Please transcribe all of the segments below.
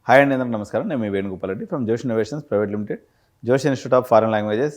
Hi అండి, అందరికీ నమస్కారం. నేను మీ వేణుగోపాల్ రెడ్డి ఫ్రమ్ జోష్ ఇన్నోవేషన్స్ ప్రైవేట్ లిమిటెడ్, జోష్ ఇన్స్టిట్యూట్ ఆఫ్ ఫారెన్ లాంగ్వేజెస్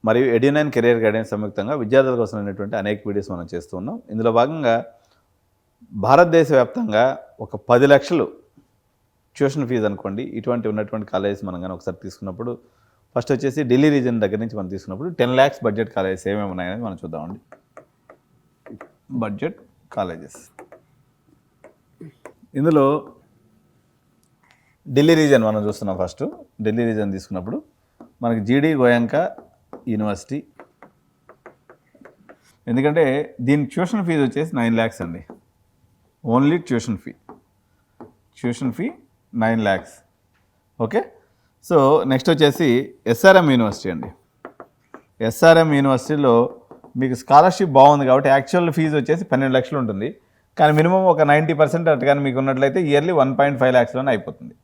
మరియు ఎడ్యునైన్ కెరియర్ గైడెన్స్ సంయుక్తంగా విద్యార్థుల కోసం అనేటువంటి అనేక వీడియోస్ మనం చేస్తూ ఉన్నాం. ఇందులో భాగంగా భారతదేశ వ్యాప్తంగా ఒక 10 లక్షలు ట్యూషన్ ఫీజు అనుకోండి, ఇటువంటి ఉన్నటువంటి కాలేజెస్ మనం కానీ ఒకసారి తీసుకున్నప్పుడు ఫస్ట్ వచ్చేసి ఢిల్లీ రీజన్ దగ్గర నుంచి మనం తీసుకున్నప్పుడు 10 lakhs బడ్జెట్ కాలేజెస్ ఏమేమి ఉన్నాయనేది మనం చూద్దామండి. బడ్జెట్ కాలేజెస్ ఇందులో ఢిల్లీ రీజన్ మనం చూస్తున్నాం. ఫస్ట్ ఢిల్లీ రీజన్ తీసుకున్నప్పుడు మనకి జీడీ గోయంకా యూనివర్సిటీ, ఎందుకంటే దీని ట్యూషన్ ఫీజు వచ్చేసి 9 lakhs అండి. Only tuition fee 9 lakhs. Okay, so next వచ్చేసి ఎస్ఆర్ఎం యూనివర్సిటీ అండి. ఎస్ఆర్ఎం యూనివర్సిటీలో మీకు స్కాలర్షిప్ బాగుంది కాబట్టి యాక్చువల్ ఫీజు వచ్చేసి 12 లక్షలు ఉంటుంది, కానీ మినిమం ఒక 90% అటు కానీ మీకు ఉన్నట్లయితే ఇయర్లీ 1.5 lakhsలోనే అయిపోతుంది.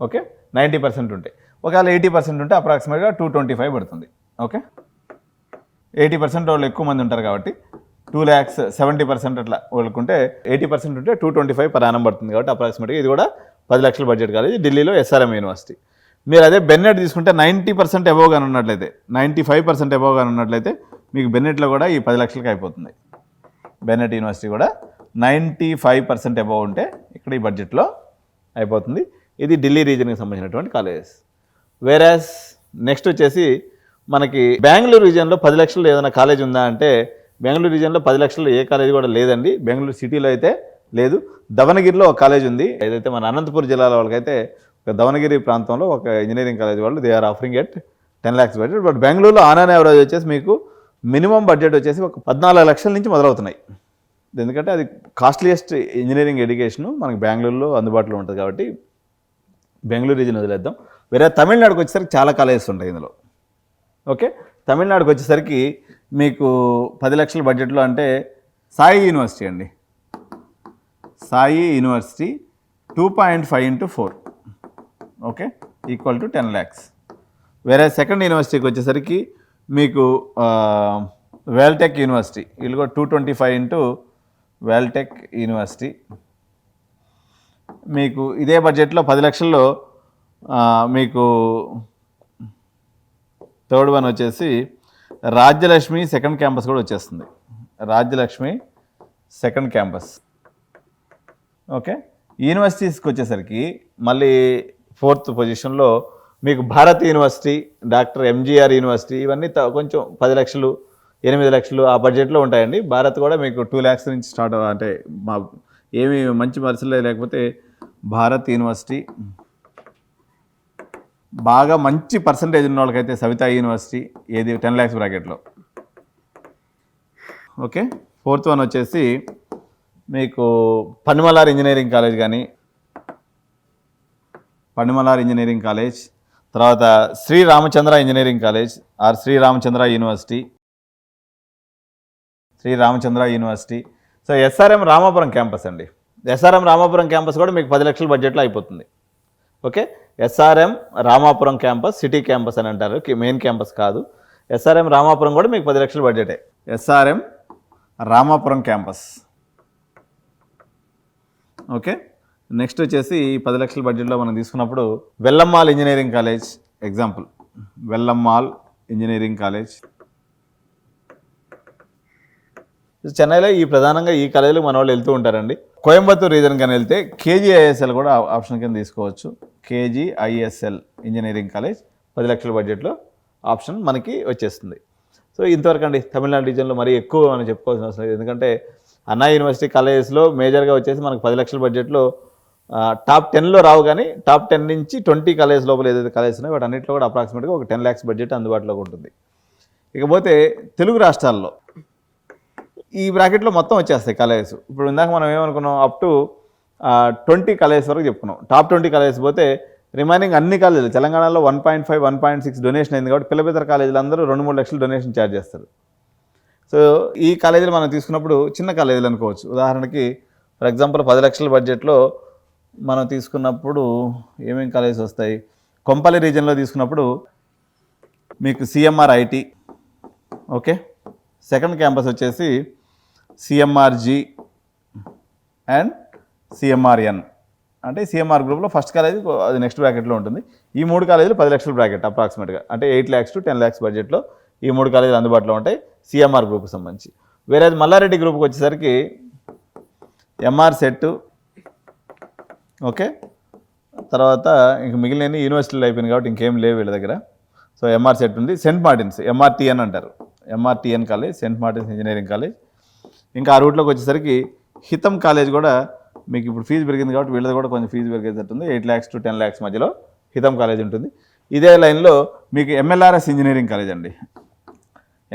ఓకే, 90% ఉంటే, ఒకవేళ 80% ఉంటే అప్రాక్సిమేట్గా 225 పడుతుంది. ఓకే, 80% వాళ్ళు ఎక్కువ మంది ఉంటారు కాబట్టి 2 lakhs, 70% అట్లా వాళ్ళకుంటే 80% ఉంటే 225 per annum పడుతుంది కాబట్టి అప్రాక్సిమేట్గా ఇది కూడా 10 లక్షల బడ్జెట్ కాలేజ్ ఢిల్లీలో ఎస్ఆర్ఎం యూనివర్సిటీ. మీరు అదే బెన్నెట్ తీసుకుంటే 90% అబోవ్ కానీ ఉన్నట్లయితే, 95% అబోవ్ కానీ ఉన్నట్లయితే మీకు బెన్నెట్లో కూడా ఈ 10 లక్షలకి అయిపోతుంది. బెన్నెట్ యూనివర్సిటీ కూడా 95% అబోవ్ ఉంటే ఇక్కడ ఈ బడ్జెట్లో అయిపోతుంది. ఇది ఢిల్లీ రీజన్కి సంబంధించినటువంటి కాలేజెస్. వేరాస్ నెక్స్ట్ వచ్చేసి మనకి బెంగళూరు రీజన్లో 10 లక్షలు ఏదైనా కాలేజ్ ఉందా అంటే బెంగళూరు రీజన్లో 10 లక్షలు ఏ కాలేజ్ కూడా లేదండి. బెంగళూరు సిటీలో అయితే లేదు. దవనగిరిలో ఒక కాలేజ్ ఉంది. ఏదైతే మన అనంతపురం జిల్లాలో వాళ్ళకైతే ఒక దవనగిరి ప్రాంతంలో ఒక ఇంజనీరింగ్ కాలేజ్ వాళ్ళు they are offering at 10 lakhs budget. But బెంగళూరులో ఆన్ అండ్ యావరేజ్ వచ్చేసి మీకు మినిమం బడ్జెట్ వచ్చేసి ఒక 14 లక్షల నుంచి మొదలవుతున్నాయి. ఎందుకంటే అది కాస్ట్లీయెస్ట్ ఇంజనీరింగ్ ఎడ్యుకేషను మనకి బెంగళూరులో అందుబాటులో ఉంటుంది కాబట్టి బెంగళూరు రీజన్ వదిలేద్దాం. వేరే తమిళనాడుకి వచ్చేసరికి చాలా కాలేజెస్ ఉంటాయి ఇందులో. ఓకే, తమిళనాడుకి వచ్చేసరికి మీకు 10 లక్షల బడ్జెట్లో అంటే సాయి యూనివర్సిటీ అండి. Sai university 2.5 into 4 okay equal to 10 lakhs. వేరే సెకండ్ యూనివర్సిటీకి వచ్చేసరికి మీకు వేల్టెక్ యూనివర్సిటీ, వీళ్ళు కూడా 225 into వేల్టెక్ యూనివర్సిటీ. మీకు ఇదే బడ్జెట్లో 10 లక్షల్లో మీకు థర్డ్ వన్ వచ్చేసి రాజ్యలక్ష్మి సెకండ్ క్యాంపస్ కూడా వచ్చేస్తుంది. Rajyalakshmi second campus. ఓకే, యూనివర్సిటీస్కి వచ్చేసరికి మళ్ళీ 4th పొజిషన్లో మీకు Bharat university, doctor MGR university, ఇవన్నీ కొంచెం 10 లక్షలు 8 లక్షలు ఆ బడ్జెట్లో ఉంటాయండి. భారత్ కూడా మీకు 2 lakhs నుంచి స్టార్ట్, అంటే మా ఏమి మంచి పరిస్థితులు లేకపోతే భారత్ యూనివర్సిటీ, బాగా మంచి పర్సంటేజ్ ఉన్న వాళ్ళకైతే సవితా యూనివర్సిటీ, ఏది 10 lakhs బ్రాకెట్లో. ఓకే, 4th వన్ వచ్చేసి మీకు పనిమలార్ ఇంజనీరింగ్ కాలేజ్ కానీ, పనిమలార్ ఇంజనీరింగ్ కాలేజ్, తర్వాత Sri Ramachandra engineering college or Sri Ramachandra university, Sri Ramachandra university. So SRM Ramapuram campus అండి. ఎస్ఆర్ఎం రామాపురం క్యాంపస్ కూడా మీకు 10 లక్షల బడ్జెట్లో అయిపోతుంది. Okay, SRM Ramapuram campus city campus అని అంటారు, మెయిన్ క్యాంపస్ కాదు. ఎస్ఆర్ఎం రామాపురం కూడా మీకు 10 లక్షల బడ్జెటే. SRM Ramapuram campus. Okay, next వచ్చేసి 10 లక్షల బడ్జెట్లో మనం తీసుకున్నప్పుడు Velammal engineering college example. Velammal engineering college చెన్నైలో ఈ ప్రధానంగా ఈ కాలేజీలో మన వాళ్ళు వెళ్తూ ఉంటారండి. కోయంబత్తూర్ రీజన్ కానీ వెళ్తే కేజీఐఎస్ఎల్ కూడా ఆప్షన్ కింద తీసుకోవచ్చు. కేజీఐఎస్ఎల్ ఇంజనీరింగ్ కాలేజ్ 10 లక్షల బడ్జెట్లో ఆప్షన్ మనకి వచ్చేస్తుంది. సో ఇంతవరకు అండి తమిళనాడు రీజన్లో మరీ ఎక్కువ మనం చెప్పుకోవాల్సిన అవసరం లేదు, ఎందుకంటే అన్నా యూనివర్సిటీ కాలేజెస్లో మేజర్గా వచ్చేసి మనకు 10 లక్షల బడ్జెట్లో టాప్ 10లో రావు, కానీ టాప్ 10 నుంచి 20 కాలేజ్ లోపల ఏదైతే కాలేజెస్ ఉన్నాయో వాటి అన్నింటిలో కూడా అప్రాక్సిమేట్గా ఒక 10 lakhs బడ్జెట్ అందుబాటులో ఉంటుంది. ఇకపోతే తెలుగు రాష్ట్రాల్లో ఈ బ్రాకెట్లో మొత్తం వచ్చేస్తాయి కాలేజెస్. ఇప్పుడు ఇందాక మనం ఏమనుకున్నాం, అప్ టు 20 కాలేజెస్ వరకు చెప్పుకున్నాం. టాప్ 20 కాలేజెస్ పోతే రిమైనింగ్ అన్ని కాలేజీలు తెలంగాణలో 1.5, 1.6 డొనేషన్ అయింది కాబట్టి పిల్లపితర కాలేజీలు అందరూ 2-3 లక్షలు డొనేషన్ ఛార్జ్ చేస్తారు. సో ఈ కాలేజీలు మనం తీసుకున్నప్పుడు చిన్న కాలేజీలు అనుకోవచ్చు. ఉదాహరణకి ఫర్ ఎగ్జాంపుల్ 10 లక్షల బడ్జెట్లో మనం తీసుకున్నప్పుడు ఏమేమి కాలేజెస్ వస్తాయి, కొంపల్లి రీజన్లో తీసుకున్నప్పుడు మీకు CMR IT. Okay, second campus వచ్చేసి సిఎంఆర్జీ అండ్ సిఎంఆర్ఎన్. అంటే సిఎంఆర్ గ్రూప్లో ఫస్ట్ కాలేజ్ అది నెక్స్ట్ బ్రాకెట్లో ఉంటుంది. ఈ 3 కాలేజీలు 10 లక్షల బ్రాకెట్ అప్రాక్సిమేట్గా, అంటే 8 lakhs to 10 lakhs బడ్జెట్లో ఈ 3 కాలేజీలు అందుబాటులో ఉంటాయి సిఎంఆర్ గ్రూప్కి సంబంధించి. వేరే మల్లారెడ్డి గ్రూప్కి వచ్చేసరికి ఎంఆర్ సెట్, ఓకే, తర్వాత ఇంక మిగిలిన యూనివర్సిటీలు అయిపోయింది కాబట్టి ఇంకేం లేవు వీళ్ళ దగ్గర. సో ఎంఆర్ సెట్ ఉంది, సెంట్ మార్టిన్స్ ఎంఆర్టీఎన్ అంటారు, MRTN college, Saint Martin's engineering college. ఇంకా ఆ రూట్లోకి వచ్చేసరికి హితం కాలేజ్ కూడా మీకు ఇప్పుడు ఫీజు పెరిగింది కాబట్టి వీళ్ళది కూడా కొంచెం ఫీజు పెరిగేటట్టుంది. 8 lakhs to 10 lakhs మధ్యలో హితం కాలేజ్ ఉంటుంది. ఇదే లైన్లో మీకు ఎంఎల్ఆర్ఎస్ ఇంజనీరింగ్ కాలేజ్ అండి,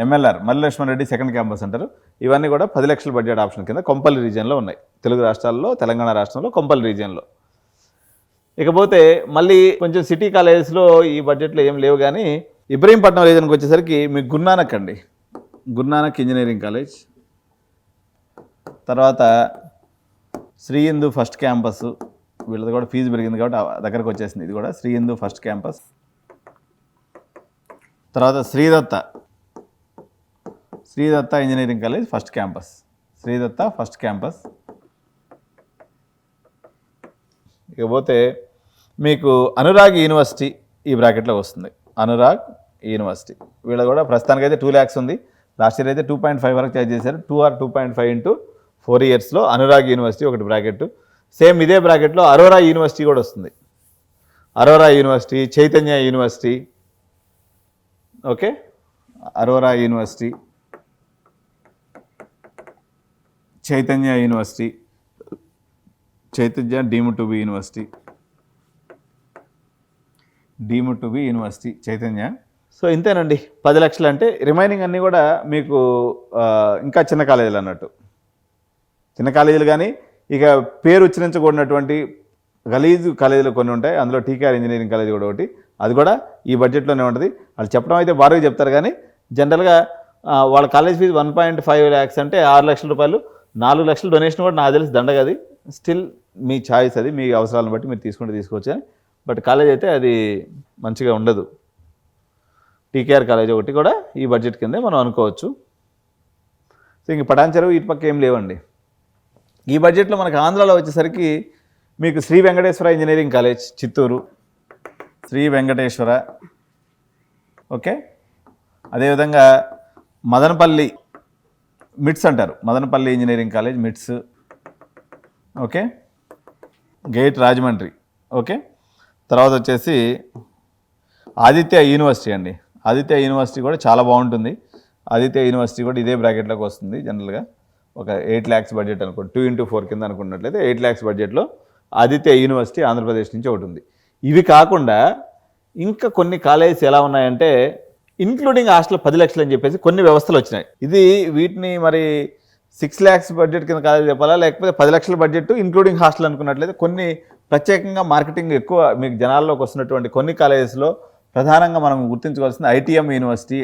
ఎంఎల్ఆర్ మల్లి లక్ష్మణ్ రెడ్డి సెకండ్ క్యాంపస్ అంటారు. ఇవన్నీ కూడా 10 లక్షల బడ్జెట్ ఆప్షన్ కింద కొంపల్లి రీజియన్లో ఉన్నాయి, తెలుగు రాష్ట్రాల్లో, తెలంగాణ రాష్ట్రంలో కొంపల్లి రీజియన్లో. ఇకపోతే మళ్ళీ కొంచెం సిటీ కాలేజెస్లో ఈ బడ్జెట్లో ఏం లేవు, కానీ ఇబ్రహీంపట్నం రీజన్కి వచ్చేసరికి మీకు గురునానక్ అండి, గురునానక్ ఇంజనీరింగ్ కాలేజ్. తర్వాత శ్రీ హిందూ ఫస్ట్ క్యాంపస్, వీళ్ళది కూడా ఫీజు పెరిగింది కాబట్టి దగ్గరకు వచ్చేసింది, ఇది కూడా శ్రీ హిందూ ఫస్ట్ క్యాంపస్. తర్వాత Sridatta engineering college first campus, Sridatta first campus. ఇకపోతే మీకు అనురాగ్ యూనివర్సిటీ ఈ బ్రాకెట్లో వస్తుంది, అనురాగ్ యూనివర్సిటీ. వీళ్ళది కూడా ప్రస్తుతానికైతే 2 lakhs ఉంది, లాస్ట్ ఇయర్ అయితే 2.5 వరకు ఛార్జ్ చేశారు. 2 or 2.5 into 4 yearsలో అనురాగ్ యూనివర్సిటీ ఒకటి బ్రాకెట్. సేమ్ ఇదే బ్రాకెట్లో అరోరా యూనివర్సిటీ కూడా వస్తుంది, Aurora university, Chaitanya university, okay, Aurora university, Chaitanya university, Chaitanya deemed to be university, deemed to be university Chaitanya. So ఇంతేనండి, 10 లక్షలు అంటే రిమైనింగ్ అన్నీ కూడా మీకు ఇంకా చిన్న కాలేజీలు అన్నట్టు, చిన్న కాలేజీలు. కానీ ఇక పేరు ఉచ్చరించకూడనటువంటి గలీజు కాలేజీలు కొన్ని ఉంటాయి, అందులో టీకేఆర్ ఇంజనీరింగ్ కాలేజ్ కూడా ఒకటి, అది కూడా ఈ బడ్జెట్లోనే ఉంటుంది. వాళ్ళు చెప్పడం అయితే భారీగా చెప్తారు, కానీ జనరల్గా వాళ్ళ కాలేజ్ ఫీజు 1.5 lakhs అంటే 6 లక్షల రూపాయలు, 4 లక్షల డొనేషన్ కూడా నాకు తెలిసి దండగది. స్టిల్ మీ ఛాయిస్, అది మీ అవసరాలను బట్టి మీరు తీసుకోవచ్చు. బట్ కాలేజ్ అయితే అది మంచిగా ఉండదు. టీకేఆర్ కాలేజ్ ఒకటి కూడా ఈ బడ్జెట్ కిందే మనం అనుకోవచ్చు. సో ఇంక పటాన్చెరువు ఇటు పక్క ఏం లేవండి. ఈ బడ్జెట్లో మనకు ఆంధ్రాలో వచ్చేసరికి మీకు Sri Venkateswara engineering college Chittoor, Sri Venkateswara, okay. అదేవిధంగా మదనపల్లి మిట్స్ అంటారు, Madanapalle engineering college MITS, okay, GATE Rajahmundry, okay. తర్వాత వచ్చేసి ఆదిత్య యూనివర్సిటీ అండి, ఆదిత్య యూనివర్సిటీ కూడా చాలా బాగుంటుంది. ఆదిత్య యూనివర్సిటీ కూడా ఇదే బ్రాకెట్లోకి వస్తుంది. జనరల్గా ఒక 8 lakhs బడ్జెట్ అనుకోండి, 2 into 4 కింద అనుకున్నట్లయితే 8 lakhs బడ్జెట్లో ఆదిత్య యూనివర్సిటీ ఆంధ్రప్రదేశ్ నుంచి ఒకటి ఉంది. ఇవి కాకుండా ఇంకా కొన్ని కాలేజెస్ ఎలా ఉన్నాయంటే ఇంక్లూడింగ్ హాస్టల్ 10 లక్షలు అని చెప్పేసి కొన్ని వ్యవస్థలు వచ్చినాయి. ఇది వీటిని మరి 6 lakhs బడ్జెట్ కింద కాలేజ్ చెప్పాలా, లేకపోతే 10 లక్షల బడ్జెట్ ఇంక్లూడింగ్ హాస్టల్ అనుకున్నట్లయితే కొన్ని ప్రత్యేకంగా మార్కెటింగ్ ఎక్కువ మీకు జనాల్లోకి వస్తున్నటువంటి కొన్ని కాలేజెస్లో ప్రధానంగా మనం గుర్తించుకోవాల్సింది ITM university,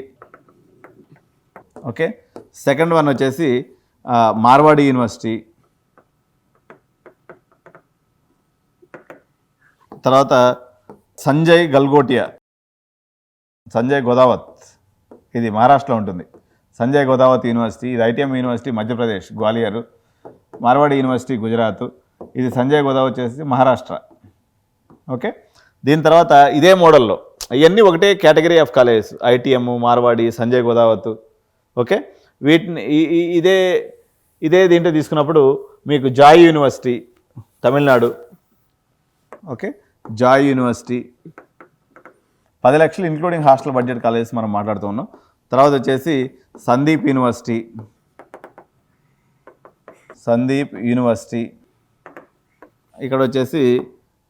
okay. Second one వచ్చేసి మార్వాడి యూనివర్సిటీ, తర్వాత సంజయ్ గల్గోటియా, సంజయ్ గోదావత్, ఇది మహారాష్ట్రలో ఉంటుంది. సంజయ్ గోదావత్ యూనివర్సిటీ, ఇది ITM university Madhya Pradesh Gwalior. Marwadi university Gujarat, ఇది సంజయ్ గోదావత్ వచ్చేసి మహారాష్ట్ర, ఓకే. దీని తర్వాత ఇదే మోడల్లో ఇవన్నీ ఒకటే category of colleges, ITM, Marwadi, Sanjay Ghodawat, okay. వీటిని ఇదే దీంట్లో తీసుకున్నప్పుడు మీకు Joy university Tamil Nadu, okay, Joy university 10 లక్షలు ఇంక్లూడింగ్ హాస్టల్ బడ్జెట్ కాలేజెస్ మనం మాట్లాడుతూ ఉన్నాం. తర్వాత వచ్చేసి సందీప్ యూనివర్సిటీ, ఇక్కడ వచ్చేసి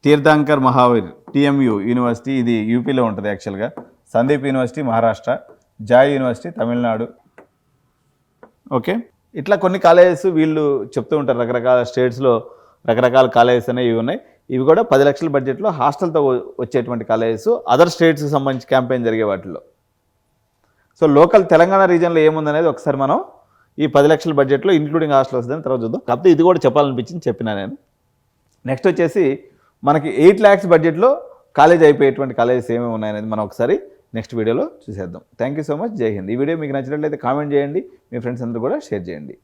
తీర్థంకర్ మహావీర్ టిఎంయు యూనివర్సిటీ, ఇది యూపీలో ఉంటుంది యాక్చువల్గా. Sandeep university Maharashtra, Joy university Tamil Nadu, okay. ఇట్లా కొన్ని కాలేజెస్ వీళ్ళు చెప్తూ ఉంటారు, రకరకాల స్టేట్స్లో రకరకాల కాలేజెస్ అనేవి ఉన్నాయి. ఇవి కూడా 10 లక్షల బడ్జెట్లో హాస్టల్తో వచ్చేటువంటి కాలేజెస్, అదర్ స్టేట్స్కి సంబంధించి క్యాంపెయిన్ జరిగే వాటిల్లో. సో లోకల్ తెలంగాణ రీజన్లో ఏముందనేది ఒకసారి మనం ఈ 10 లక్షల బడ్జెట్లో ఇంక్లూడింగ్ హాస్టల్ వస్తుందని తర్వాత చూద్దాం. కాకపోతే ఇది కూడా చెప్పాలనిపించింది, చెప్పినా నేను. నెక్స్ట్ వచ్చేసి మనకి 8 lakhs బడ్జెట్లో కాలేజ్ అయిపోయేటువంటి కాలేజెస్ ఏమేమి ఉన్నాయనేది మనం ఒకసారి నెక్స్ట్ వీడియోలో చూసేద్దాం. థ్యాంక్ యూ సో మచ్, జై హింద్. ఈ వీడియో మీకు నచ్చినట్లయితే కామెంట్ చేయండి, మీ ఫ్రెండ్స్ అందరూ కూడా షేర్ చేయండి.